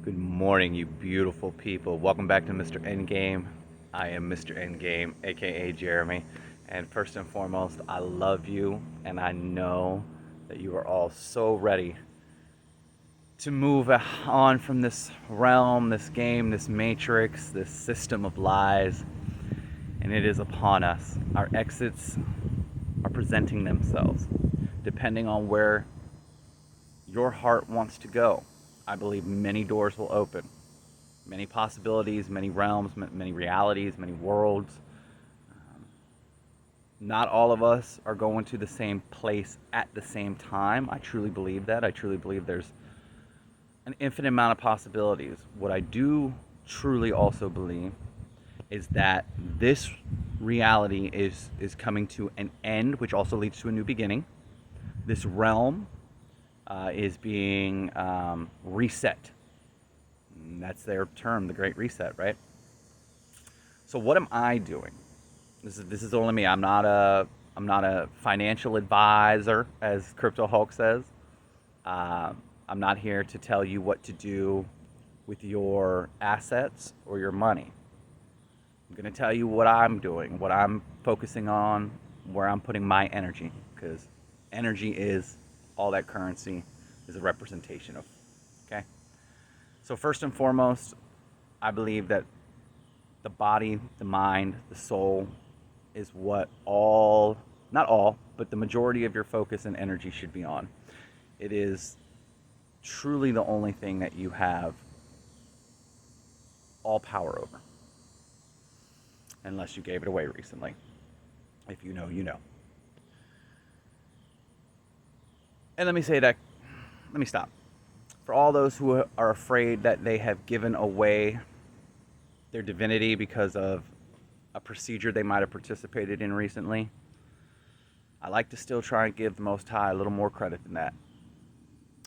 Good morning, you beautiful people. Welcome back to Mr. Endgame. I am Mr. Endgame, aka Jeremy. And first and foremost, I love you, and I know that you are all so ready to move on from this realm, this game, this matrix, this system of lies. And it is upon us. Our exits are presenting themselves, depending on where your heart wants to go. I believe many doors will open, many possibilities, many realms, many realities, many worlds. Not all of us are going to the same place at the same time. I truly believe that. I truly believe there's an infinite amount of possibilities. What I do truly also believe is that this reality is coming to an end, which also leads to a new beginning. This realm is being reset. And that's their term, the Great Reset, right? So what am I doing? This is only me. I'm not a financial advisor, as Crypto Hulk says. I'm not here to tell you what to do with your assets or your money. I'm going to tell you what I'm doing, what I'm focusing on, where I'm putting my energy, because energy is all that currency is a representation of. Okay? So first and foremost, I believe that the body, the mind, the soul is what all, not all, but the majority of your focus and energy should be on. It is truly the only thing that you have all power over. Unless you gave it away recently. If you know, you know. And let me stop. For all those who are afraid that they have given away their divinity because of a procedure they might have participated in recently, I like to still try and give the Most High a little more credit than that.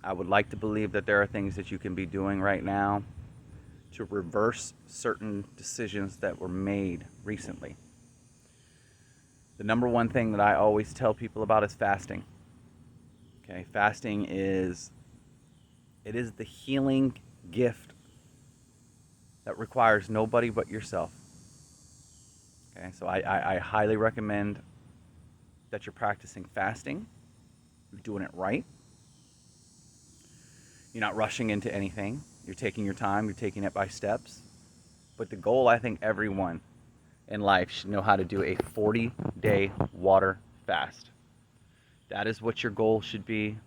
I would like to believe that there are things that you can be doing right now to reverse certain decisions that were made recently. The number one thing that I always tell people about is fasting. Okay, fasting is the healing gift that requires nobody but yourself. Okay, so I highly recommend that you're practicing fasting. You're doing it right. You're not rushing into anything. You're taking your time. You're taking it by steps. But the goal, I think everyone in life should know how to do a 40-day water fast. That is what your goal should be.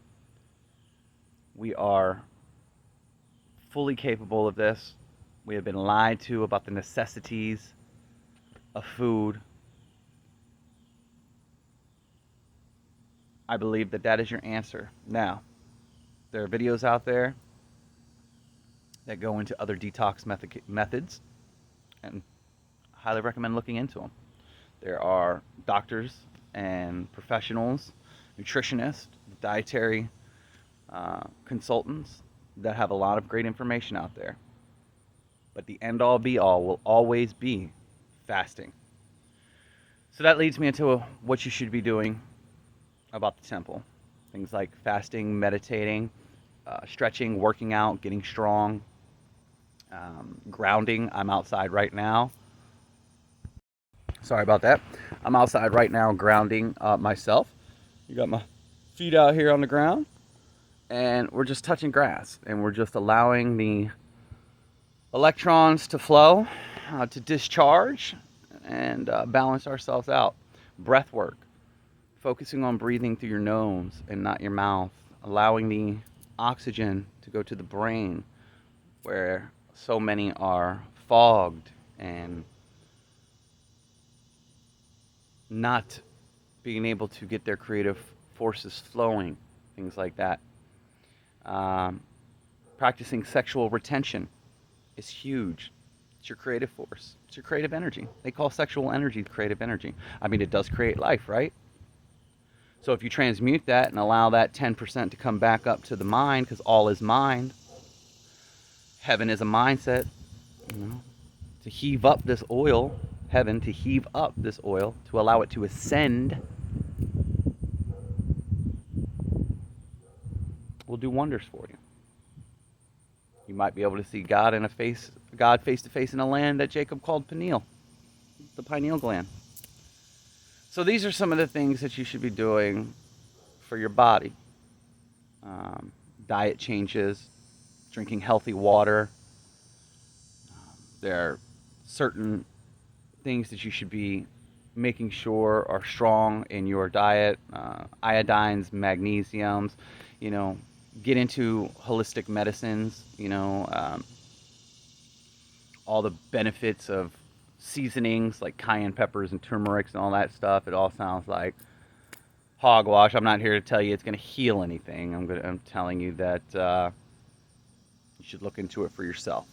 We are fully capable of this. We have been lied to about the necessities of food. I believe that that is your answer. Now, there are videos out there that go into other detox methods, and I highly recommend looking into them. There are doctors and professionals, nutritionists, dietary consultants that have a lot of great information out there. But the end all be all will always be fasting. So that leads me into what you should be doing about the temple. Things like fasting, meditating, stretching, working out, getting strong, grounding. I'm outside right now. Sorry about that. I'm outside right now grounding myself. You got my feet out here on the ground, and we're just touching grass, and we're just allowing the electrons to flow, to discharge, and balance ourselves out. Breath work, focusing on breathing through your nose and not your mouth, allowing the oxygen to go to the brain, where so many are fogged and not being able to get their creative forces flowing, things like that. Practicing sexual retention is huge. It's your creative force. It's your creative energy. They call sexual energy creative energy. I mean, it does create life, right? So if you transmute that and allow that 10% to come back up to the mind, because all is mind, heaven is a mindset, to heave up this oil, heaven, to heave up this oil, to allow it to ascend, will do wonders for you. You might be able to see God face to face in a land that Jacob called Peniel, the pineal gland. So these are some of the things that you should be doing for your body. Diet changes, drinking healthy water. There are certain things that you should be making sure are strong in your diet. Iodines, magnesiums, get into holistic medicines, all the benefits of seasonings like cayenne peppers and turmerics and all that stuff. It all sounds like hogwash. I'm not here to tell you it's going to heal anything. I'm telling you that you should look into it for yourself.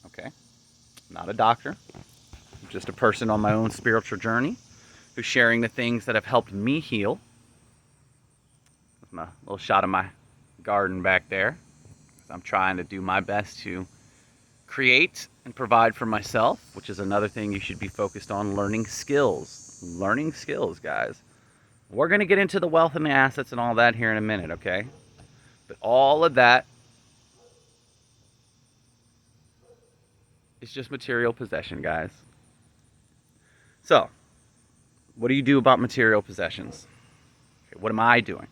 Okay? I'm not a doctor. I'm just a person on my own spiritual journey who's sharing the things that have helped me heal. That's my little shot of my garden back there. I'm trying to do my best to create and provide for myself, which is another thing you should be focused on, learning skills. Learning skills, guys. We're going to get into the wealth and the assets and all that here in a minute, okay? But all of that is just material possession, guys. So, what do you do about material possessions? Okay, what am I doing?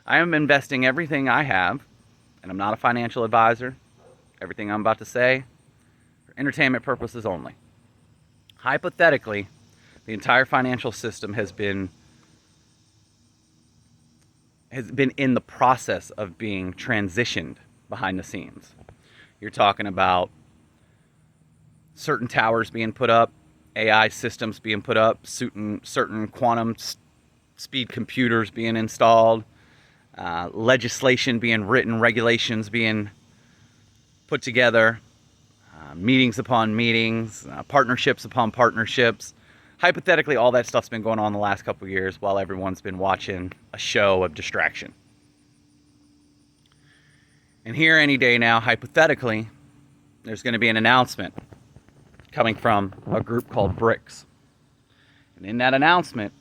I am investing everything I have, and I'm not a financial advisor. Everything I'm about to say, for entertainment purposes only. Hypothetically, the entire financial system has been in the process of being transitioned behind the scenes. You're talking about certain towers being put up, AI systems being put up, certain quantum speed computers being installed, legislation being written, regulations being put together, meetings upon meetings, partnerships upon partnerships. Hypothetically, all that stuff's been going on the last couple of years while everyone's been watching a show of distraction. And here any day now, hypothetically, there's going to be an announcement coming from a group called BRICS. And in that announcement,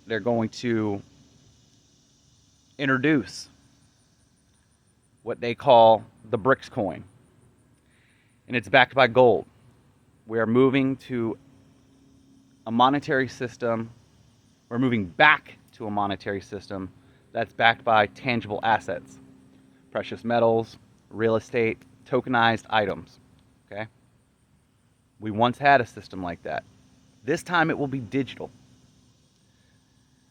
they're going to introduce what they call the BRICS coin. And it's backed by gold. We are moving to a monetary system. We're moving back to a monetary system that's backed by tangible assets, precious metals, real estate, tokenized items. Okay? We once had a system like that. This time it will be digital.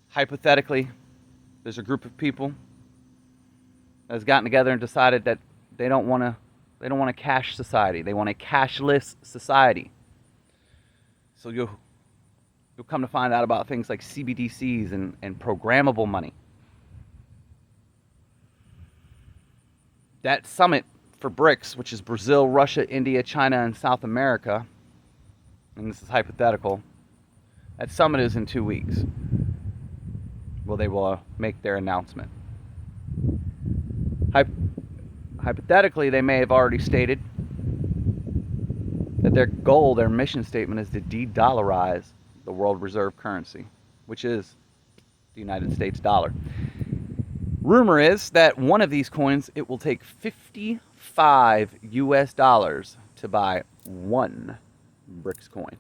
Hypothetically, there's a group of people that has gotten together and decided that they don't want a cash society. They want a cashless society. So you'll come to find out about things like CBDCs and programmable money. That summit for BRICS, which is Brazil, Russia, India, China, and South America, and this is hypothetical, that summit is in 2 weeks. Well, they will make their announcement. Hypothetically, they may have already stated that their goal, their mission statement is to de-dollarize the world reserve currency, which is the United States dollar. Rumor is that one of these coins, it will take 55 US dollars to buy one BRICS coin.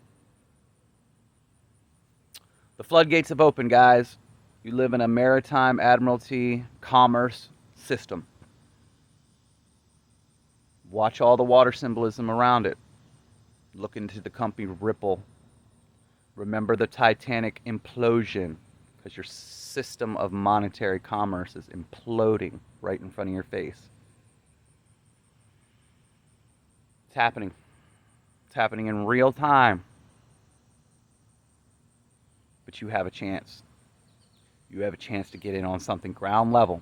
The floodgates have opened, guys. You live in a maritime admiralty commerce system. Watch all the water symbolism around it. Look into the company Ripple. Remember the Titanic implosion, because your system of monetary commerce is imploding right in front of your face. It's happening. It's happening in real time. But you have a chance. You have a chance to get in on something ground level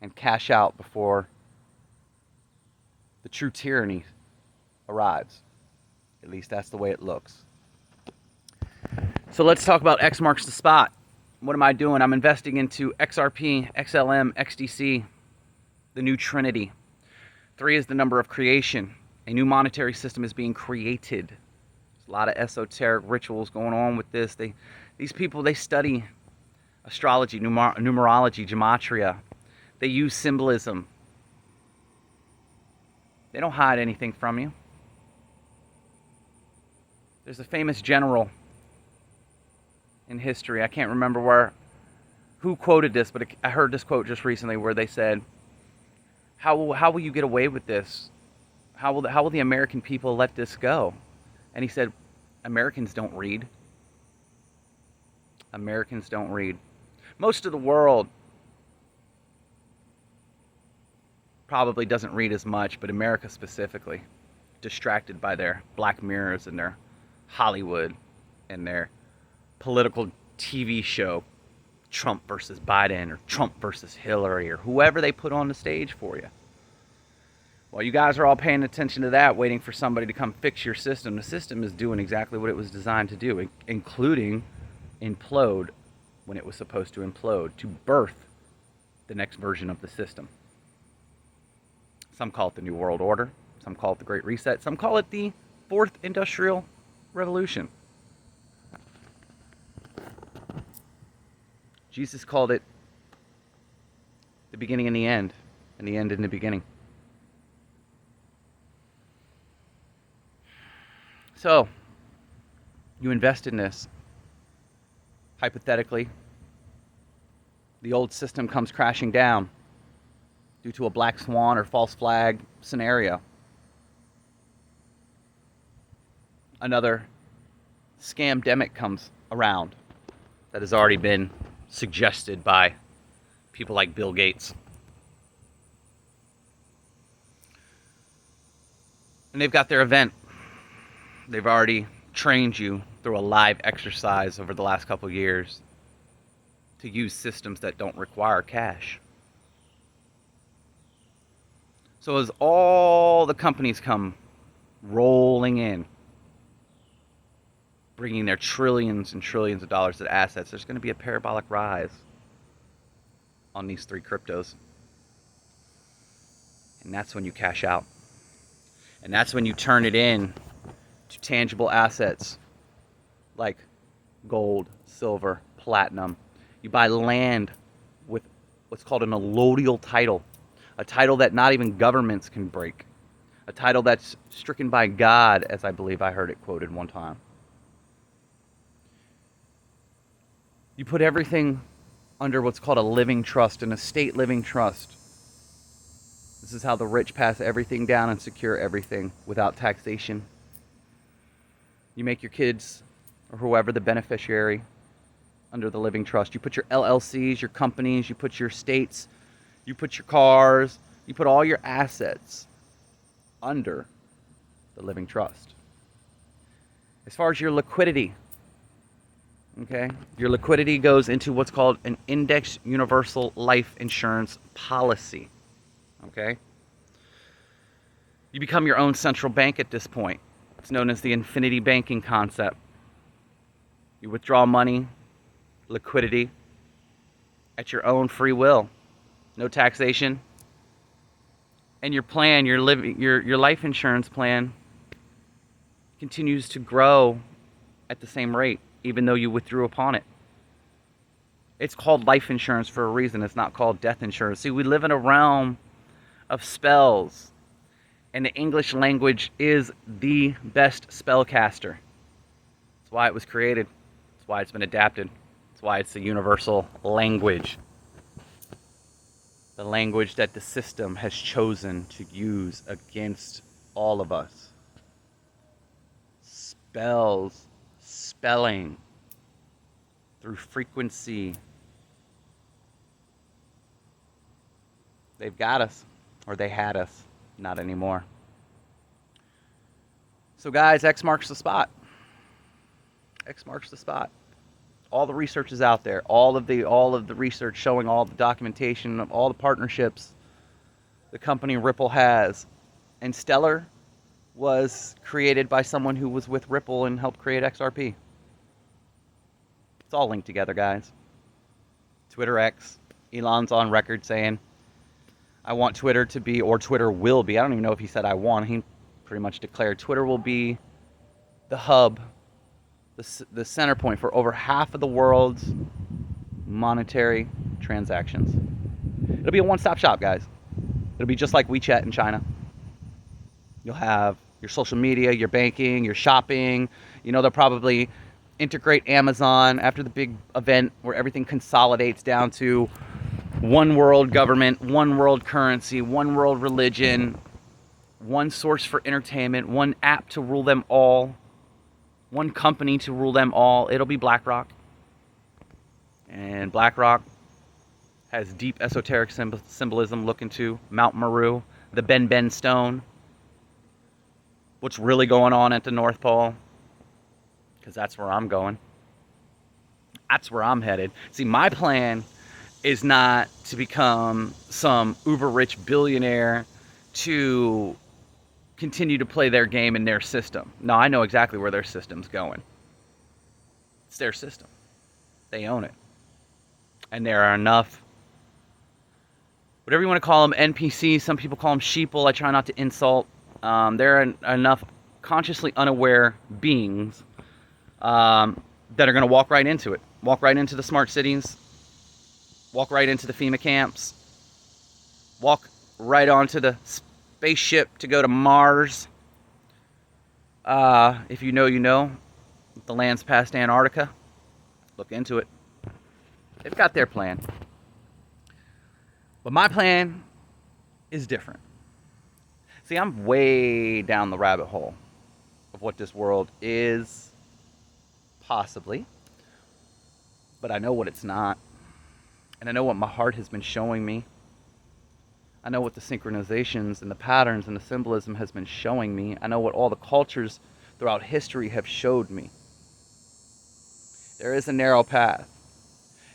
and cash out before the true tyranny arrives. At least that's the way it looks. So let's talk about X marks the spot. What am I doing? I'm investing into XRP, XLM, XDC, the new Trinity. 3 is the number of creation. A new monetary system is being created. There's a lot of esoteric rituals going on with this. These people, they study astrology, numerology, gematria. They use symbolism. They don't hide anything from you. There's a famous general in history. I can't remember who quoted this, but I heard this quote just recently where they said, how will you get away with this? How will the American people let this go? And he said, Americans don't read. Americans don't read. Most of the world probably doesn't read as much, but America specifically, distracted by their Black Mirrors and their Hollywood and their political TV show, Trump versus Biden or Trump versus Hillary or whoever they put on the stage for you. While you guys are all paying attention to that, waiting for somebody to come fix your system, the system is doing exactly what it was designed to do, including implode when it was supposed to implode, to birth the next version of the system. Some call it the New World Order. Some call it the Great Reset. Some call it the Fourth Industrial Revolution. Jesus called it the beginning and the end in the beginning. So, you invest in this. Hypothetically, the old system comes crashing down due to a black swan or false flag scenario. Another scamdemic comes around that has already been suggested by people like Bill Gates. And they've got their event. They've already trained you through a live exercise over the last couple of years to use systems that don't require cash. So as all the companies come rolling in, bringing their trillions and trillions of dollars of assets, there's going to be a parabolic rise on these three cryptos. And that's when you cash out. And that's when you turn it in to tangible assets like gold, silver, platinum. You buy land with what's called an allodial title, a title that not even governments can break, a title that's stricken by God, as I believe I heard it quoted one time. You put everything under what's called a living trust, an estate living trust. This is how the rich pass everything down and secure everything without taxation. You make your kids or whoever the beneficiary under the living trust. You put your LLCs, your companies, you put your states, you put your cars, you put all your assets under the living trust. As far as your liquidity, okay, your liquidity goes into what's called an index universal life insurance policy. Okay? You become your own central bank at this point. It's known as the infinity banking concept. You withdraw money, liquidity, at your own free will. No taxation. And your plan, your life insurance plan continues to grow at the same rate, even though you withdrew upon it. It's called life insurance for a reason. It's not called death insurance. See, we live in a realm of spells, and the English language is the best spellcaster. That's why it was created. That's why it's been adapted. That's why it's the universal language. The language that the system has chosen to use against all of us. Spells, spelling, through frequency. They've got us, or they had us, not anymore. So guys, X marks the spot. X marks the spot. All the research is out there. All of the research showing all the documentation of all the partnerships the company Ripple has. And Stellar was created by someone who was with Ripple and helped create XRP. It's all linked together, guys. Twitter X. Elon's on record saying, I want Twitter to be, or Twitter will be. I don't even know if he said I want. He pretty much declared Twitter will be the hub, the center point for over half of the world's monetary transactions. It'll be a one-stop shop, guys. It'll be just like WeChat in China. You'll have your social media, your banking, your shopping. You know, they'll probably integrate Amazon after the big event where everything consolidates down to one world government, one world currency, one world religion, one source for entertainment, one app to rule them all, one company to rule them all. It'll be BlackRock. And BlackRock has deep esoteric symbolism. Look into Mount Meru, the Ben Stone. What's really going on at the North Pole? Because that's where I'm going. That's where I'm headed. See, my plan is not to become some uber rich billionaire to continue to play their game in their system. No, I know exactly where their system's going. It's their system. They own it. And there are enough, whatever you want to call them, NPCs, some people call them sheeple. I try not to insult. There are enough consciously unaware beings that are going to walk right into it. Walk right into the smart cities. Walk right into the FEMA camps. Walk right onto the spaceship to go to Mars. If you know, you know. The land's past Antarctica. Look into it. They've got their plan. But my plan is different. See, I'm way down the rabbit hole of what this world is, possibly. But I know what it's not. And I know what my heart has been showing me. I know what the synchronizations and the patterns and the symbolism has been showing me. I know what all the cultures throughout history have showed me. There is a narrow path.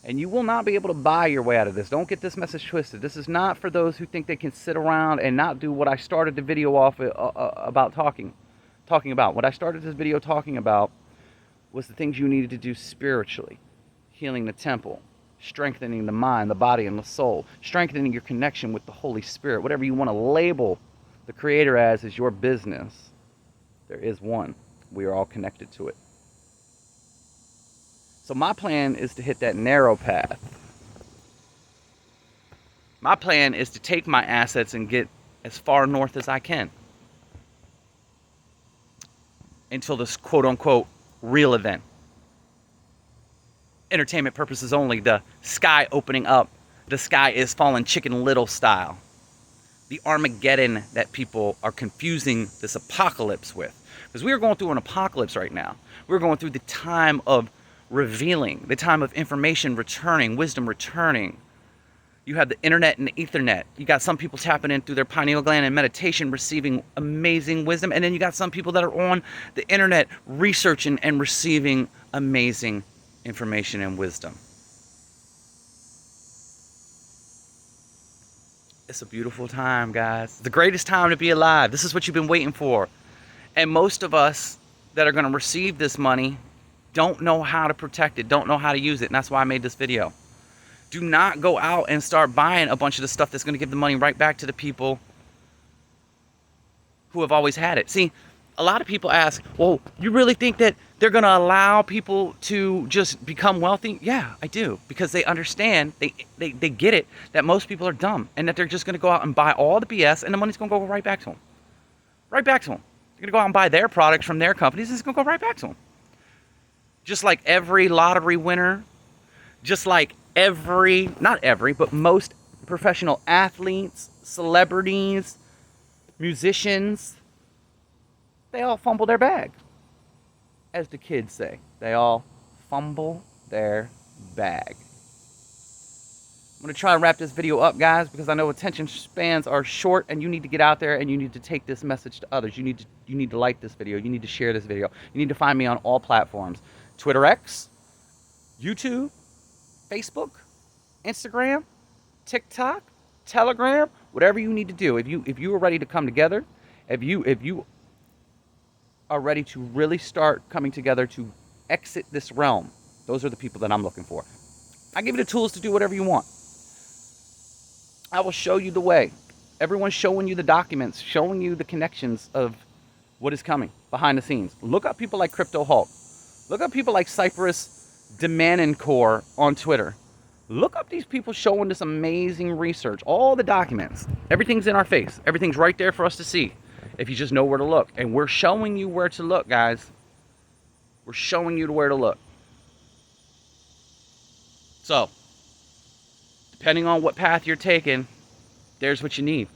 And you will not be able to buy your way out of this. Don't get this message twisted. This is not for those who think they can sit around and not do what I started the video off about talking about. What I started this video talking about was the things you needed to do spiritually. Healing the temple, strengthening the mind, the body, and the soul, strengthening your connection with the Holy Spirit. Whatever you want to label the Creator as is your business. There is one. We are all connected to it. So my plan is to hit that narrow path. My plan is to take my assets and get as far north as I can. Until this quote-unquote real event. Entertainment purposes only. The sky opening up. The sky is falling Chicken Little style. The Armageddon that people are confusing this apocalypse with. Because we are going through an apocalypse right now. We're going through the time of revealing, the time of information returning, wisdom returning. You have the internet and the ethernet. You got some people tapping in through their pineal gland and meditation, receiving amazing wisdom. And then you got some people that are on the internet researching and receiving amazing information and wisdom. It's a beautiful time, guys. The greatest time to be alive. This is what you've been waiting for. And most of us that are going to receive this money don't know how to protect it, don't know how to use it, and that's why I made this video. Do not go out and start buying a bunch of the stuff that's going to give the money right back to the people who have always had it. See, a lot of people ask, well, you really think that they're going to allow people to just become wealthy? Yeah, I do, because they understand, they get it, that most people are dumb, and that they're just going to go out and buy all the BS, and the money's going to go right back to them. Right back to them. They're going to go out and buy their products from their companies, and it's going to go right back to them. Just like every lottery winner, just like not every, but most professional athletes, celebrities, musicians, they all fumble their bag. As the kids say, they all fumble their bag. I'm going to try to wrap this video up, guys, because I know attention spans are short, and you need to get out there and you need to take this message to others. You need to like this video. You need to share this video. You need to find me on all platforms. Twitter X, YouTube, Facebook, Instagram, TikTok, Telegram, whatever you need to do. If you are ready to come together, if you are ready to really start coming together to exit this realm, those are the people that I'm looking for. I give you the tools to do whatever you want. I will show you the way. Everyone's showing you the documents, showing you the connections of what is coming behind the scenes. Look up people like Crypto Hulk. Look up people like Cypress Demanencore on Twitter. Look up these people showing this amazing research. All the documents. Everything's in our face. Everything's right there for us to see. if you just know where to look. And we're showing you where to look, guys. We're showing you where to look. So, depending on what path you're taking, there's what you need.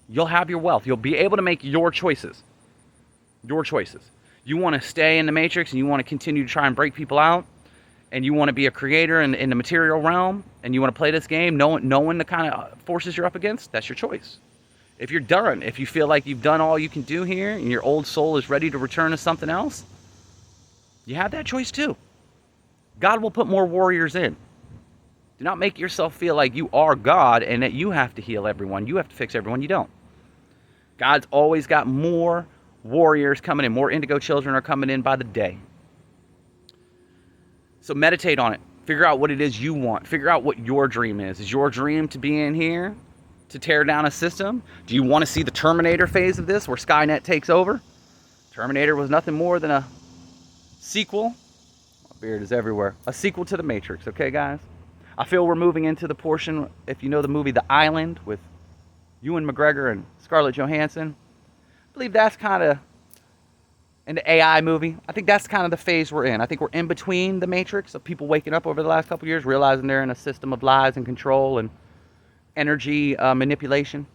You'll have your wealth. You'll be able to make your choices. Your choices. You want to stay in the matrix and you want to continue to try and break people out, and you want to be a creator in the material realm, and you want to play this game knowing the kind of forces you're up against, that's your choice. If you're done, if you feel like you've done all you can do here and your old soul is ready to return to something else, you have that choice too. God will put more warriors in. Do not make yourself feel like you are God and that you have to heal everyone. You have to fix everyone. You don't. God's always got more warriors coming in. More indigo children are coming in by the day. So meditate on it. Figure out what it is you want. Figure out what your dream is. Is your dream to be in here to tear down a system? Do you want to see the Terminator phase of this where Skynet takes over? Terminator was nothing more than a sequel. My beard is everywhere. A sequel to the Matrix, okay, guys? I feel we're moving into the portion, if you know the movie The Island with Ewan McGregor and Scarlett Johansson. I believe that's kind of in the AI movie. I think that's kind of the phase we're in. I think we're in between the Matrix of people waking up over the last couple of years, realizing they're in a system of lies and control and energy manipulation.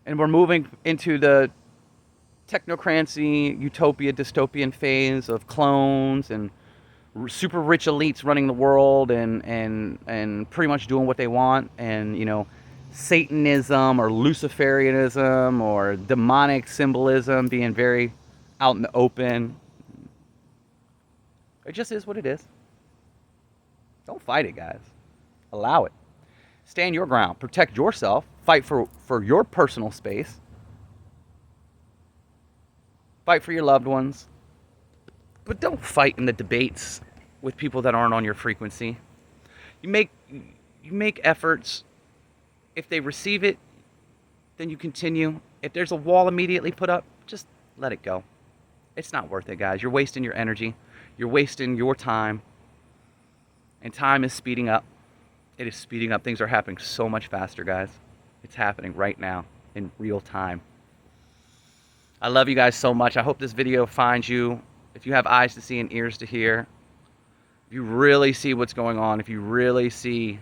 And we're moving into the technocracy, utopia, dystopian phase of clones and super rich elites running the world and pretty much doing what they want, and you know, Satanism or Luciferianism or demonic symbolism being very out in the open. It just is what it is. Don't fight it, guys. Allow it. Stand your ground. Protect yourself. Fight for your personal space. Fight for your loved ones. But don't fight in the debates with people that aren't on your frequency. You make efforts. If they receive it, then you continue. If there's a wall immediately put up, just let it go. It's not worth it, guys. You're wasting your energy. You're wasting your time. And time is speeding up. It is speeding up. Things are happening so much faster, guys. It's happening right now in real time. I love you guys so much. I hope this video finds you. If you have eyes to see and ears to hear, if you really see what's going on, if you really see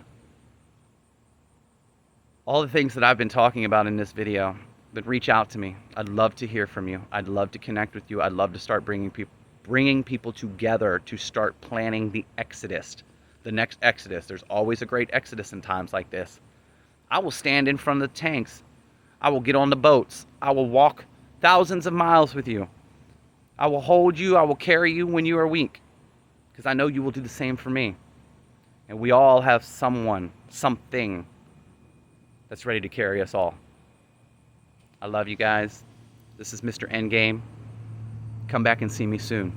all the things that I've been talking about in this video, then reach out to me. I'd love to hear from you. I'd love to connect with you. I'd love to start bringing people together to start planning the exodus, the next exodus. There's always a great exodus in times like this. I will stand in front of the tanks. I will get on the boats. I will walk thousands of miles with you. I will hold you. I will carry you when you are weak, because I know you will do the same for me. And we all have someone, something that's ready to carry us all. I love you guys. This is Mr. Endgame. Come back and see me soon.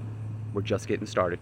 We're just getting started.